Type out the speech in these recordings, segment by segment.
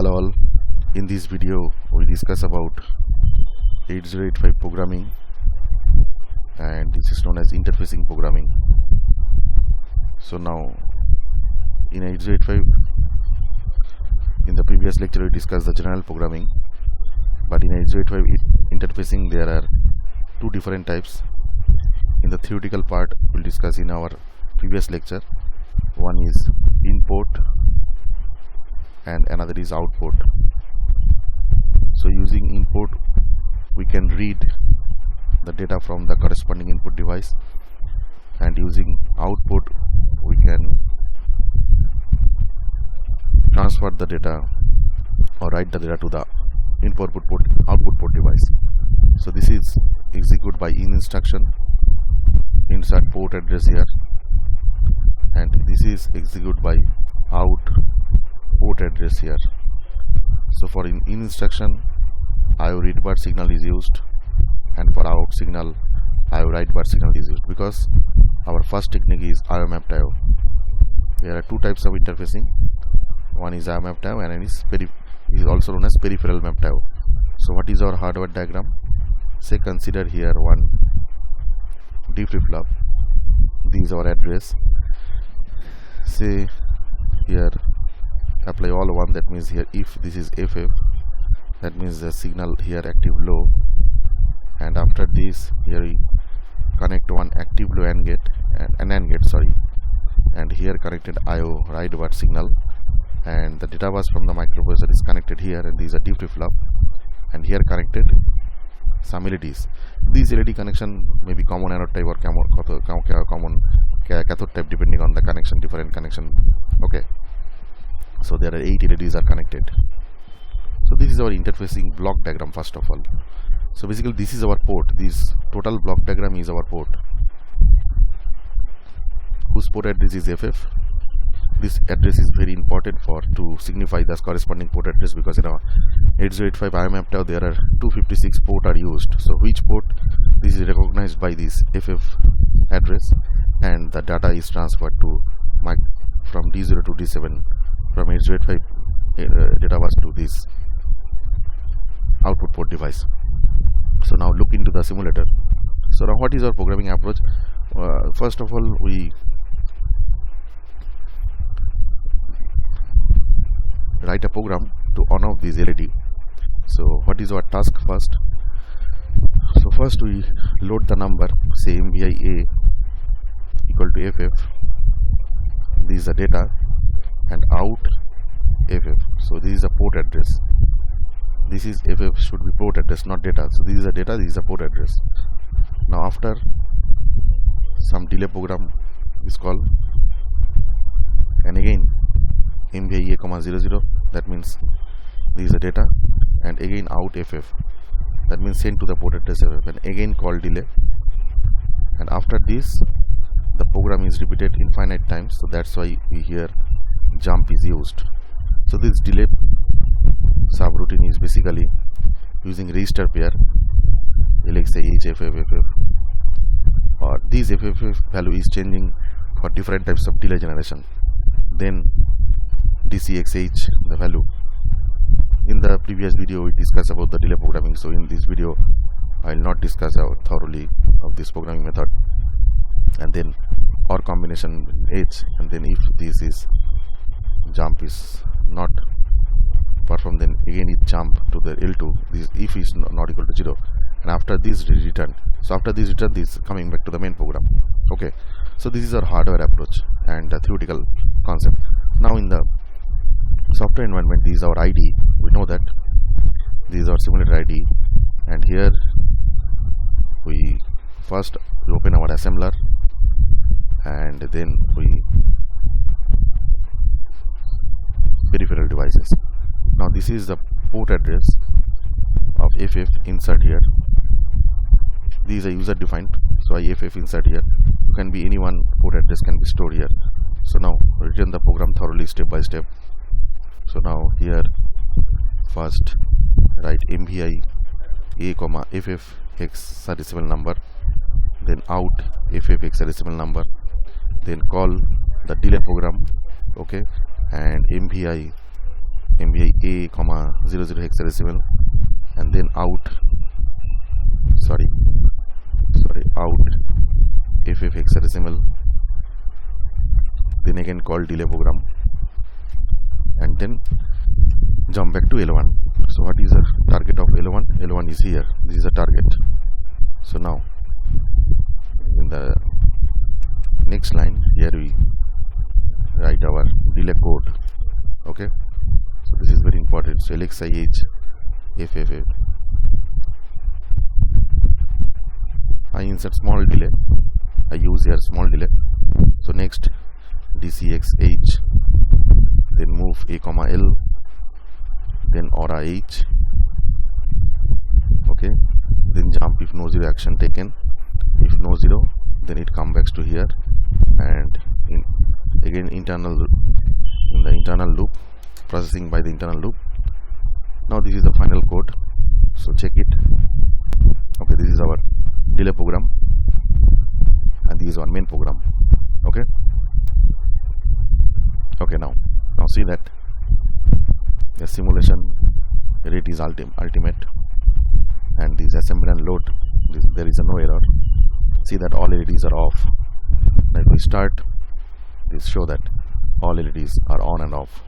Hello all. In this video we discuss about 8085 programming, and this is known as interfacing programming. So now in 8085, in the previous lecture we discussed the general programming, but in 8085 interfacing there are two different types. In the theoretical part we'll discuss in our previous lecture. One is input and another is output. So using input we can read the data from the corresponding input device, and using output we can transfer the data or write the data to the output port device. So this is executed by in instruction, insert port address here, and this is executed by out port address here. So for in instruction IO read bar signal is used, and for out signal IO write bar signal is used, because our first technique is IO mapped IO. There are two types of interfacing. One is IO mapped IO and it is also known as peripheral mapped IO. So what is our hardware diagram? Say consider here one D flip-flop. This is our address. Say here apply all 1, that means here if this is FF, that means the signal here active low, and after this here we connect one active low AND gate and AND gate, and here connected IO write bar signal, and the data bus from the microprocessor is connected here, and these are D flip-flop, and here connected some LEDs. These LED connection may be common anode type or common cathode type depending on the connection, different connection. Okay, so there are 8 LEDs are connected. So this is our interfacing block diagram first of all. So basically this is our port. This total block diagram is our port, whose port address is FF. This address is very important to signify the corresponding port address, because in our 8085 IO mapped IO there are 256 port are used. So which port, this is recognized by this FF address, and the data is transferred to from D0 to D7 from 8085 data bus to this output port device. So now look into the simulator. So now what is our programming approach? First of all, we write a program to on off this LED. So what is our task first? So first we load the number, say MVI A equal to FF. This is the data, and out FF. So this is a port address. This is FF should be port address, not data. So this is a data, this is a port address. Now after some delay program is called, and again MVI A, 00, that means this is a data, and again out FF, that means send to the port address FF, and again call delay, and after this the program is repeated infinite times. So that's why we here jump is used. So this delay subroutine is basically using register pair LXI H, FF, or this FF value is changing for different types of delay generation. Then DCXH the value. In the previous video we discussed about the delay programming, so in this video I will not discuss thoroughly of this programming method. And then or combination H, and then if this is jump is not performed, then again it jump to the L2, this if is not equal to 0, and after this return. So after this return, this coming back to the main program. Okay, so this is our hardware approach and the theoretical concept. Now in the software environment, this is our ID. We know that this is our simulator ID, and here we first open our assembler, and then we peripheral devices. Now this is the port address of FF, insert here. This is a user defined, so I FF insert here. You can be any one port address can be stored here. So now return the program thoroughly step by step. So now here first write MVI A, FF hexadecimal number, then out FF hexadecimal number, then call the delay program, okay, and MVI A comma 00 hexadecimal, and then out FF hexadecimal, then again call delay program, and then jump back to L1. So what is the target of L1? L1 is here. This is a target. So now in the next line here we write our delay code. Okay, so this is very important. So LXI H FF, I insert small delay, I use here small delay. So next DCX H, then move A comma L, then aura H. Okay, then jump if no zero action taken. If no zero, then it comes back to here, and again in the internal loop, processing by the internal loop. Now this is the final code, so check it. Okay, this is our delay program, and this is our main program. Okay, now see that the simulation rate is ultimate, and this assembly and load, there is no error. See that all LEDs are off. Now if we start, this show that all LEDs are on and off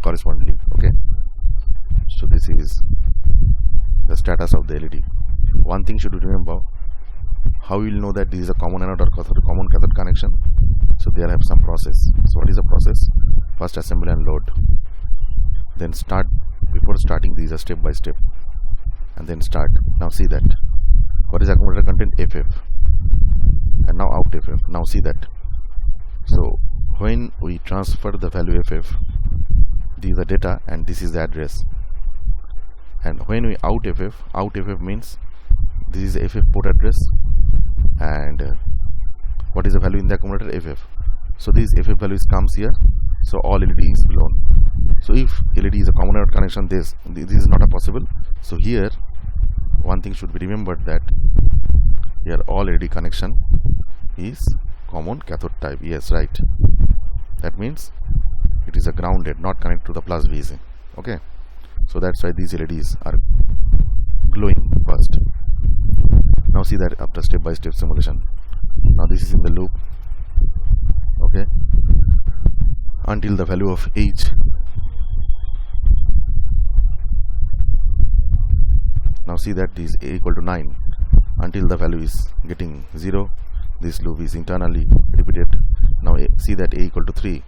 correspondingly. Okay, so this is the status of the LED. One thing should you remember, how you will know that this is a common anode or common cathode connection. So there have some process. So what is the process? First assembly and load, then start. Before starting, these are step by step, and then start. Now see that what is accumulator content? FF, and now out FF. Now see that. So when we transfer the value FF, this is the data and this is the address. And when we out FF means this is the FF port address, and what is the value in the accumulator? FF. So this FF values comes here, so all LED is blown. So if LED is a common anode connection, this is not a possible. So here one thing should be remembered, that here all LED connection is common cathode type. Yes, right. That means it is a grounded, not connected to the plus VC. Okay, so that's why these LEDs are glowing first. Now see that after step by step simulation. Now this is in the loop. Okay, until the value of H. Now see that this is A equal to 9 until the value is getting 0. This loop is internally repeated. Now see that A equal to 3.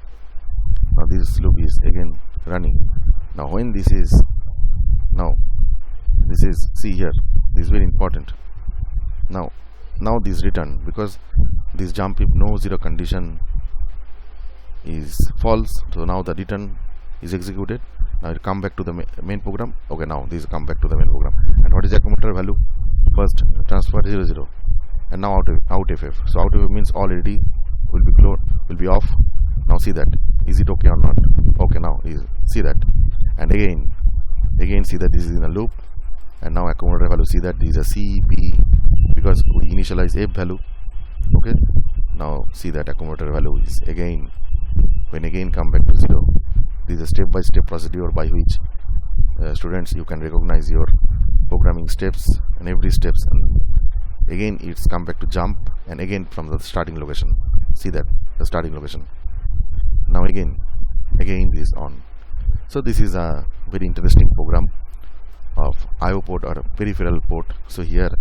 Now this loop is again running. Now when this is see here, this is very important. Now this return, because this jump if no zero condition is false, so now the return is executed. Now it come back to the main program. Okay, now this come back to the main program. And what is the accumulator value? First transfer 0 0, and now out FF. So out FF means all LED will be off. Now see that, is it okay or not? Okay, now see that, and again see that this is in a loop, and now accumulator value, see that this is a C, B, because we initialize F value. Okay, now see that accumulator value is again come back to 0. This is a step by step procedure by which students, you can recognize your programming steps and every steps, and again it's come back to jump, and again from the starting location. See that the starting location. Now again this on. So this is a very interesting program of IO port or peripheral port. So here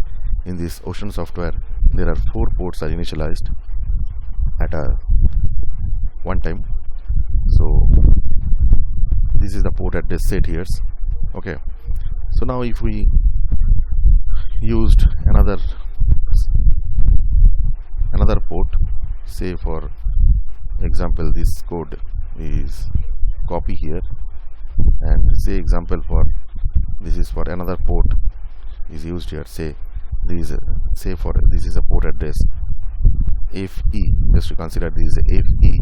in this Ocean software, there are 4 ports are initialized at one time. So this is the port address set here. Okay, so now if we used another port, say for example this code is copy here, and say example for this is for another port is used here. Say this is a port address FE. Just to consider this is a FE.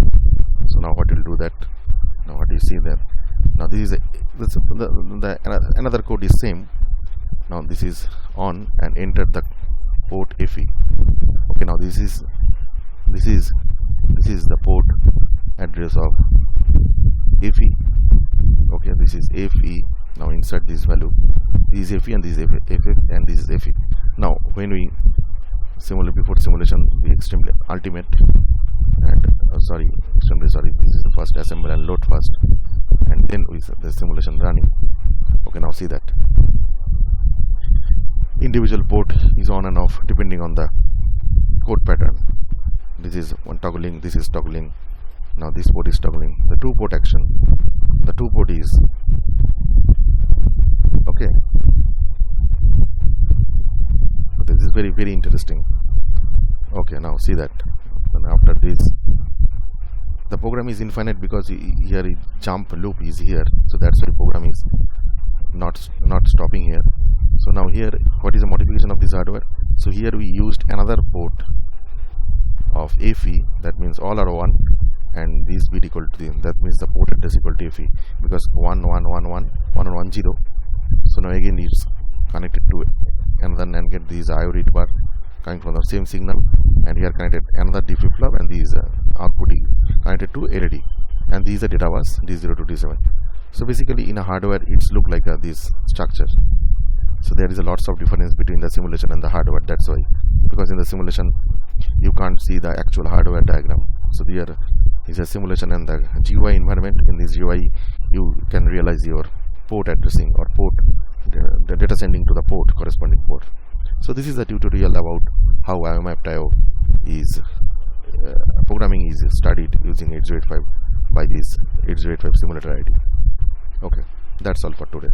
So now what will do that? Now what do you see there? Now this is another code is same. Now this is on and enter the port FE. Okay, now this is the port address of FE. Okay, this this is FE. Now insert this value. This is FE and this is FF and this is FE. Now when we simulate, before simulation, we extremely ultimate and extremely sorry, this is the first assemble and load first, and then with the simulation running. Okay, now see that individual port is on and off depending on the code pattern. This is one toggling, this is toggling. Now this port is toggling. The two port action, the two port is okay. This is very, very interesting. Okay, now see that. And after this, the program is infinite because here jump loop is here, so that's why program is not stopping here. So now here, what is the modification of this hardware? So here we used another port of FE, that means all are 1, and this bit equal to them, that means the port address equal to FE, because 1111 0. So now again it's connected to another NAND gate. These IO read bar coming from the same signal, and here connected another D flip flop, and these output connected to LED, and these are data bus D0 to D7. So basically in a hardware it's look like this structure. So there is a lots of difference between the simulation and the hardware. That's why, because in the simulation you can't see the actual hardware diagram. So there is a simulation and the GUI environment. In this GUI you can realize your port addressing or port the data sending to the port, corresponding port. So this is a tutorial about how IO is programming is studied using 8085 by this 8085 simulator ID. Okay, that's all for today.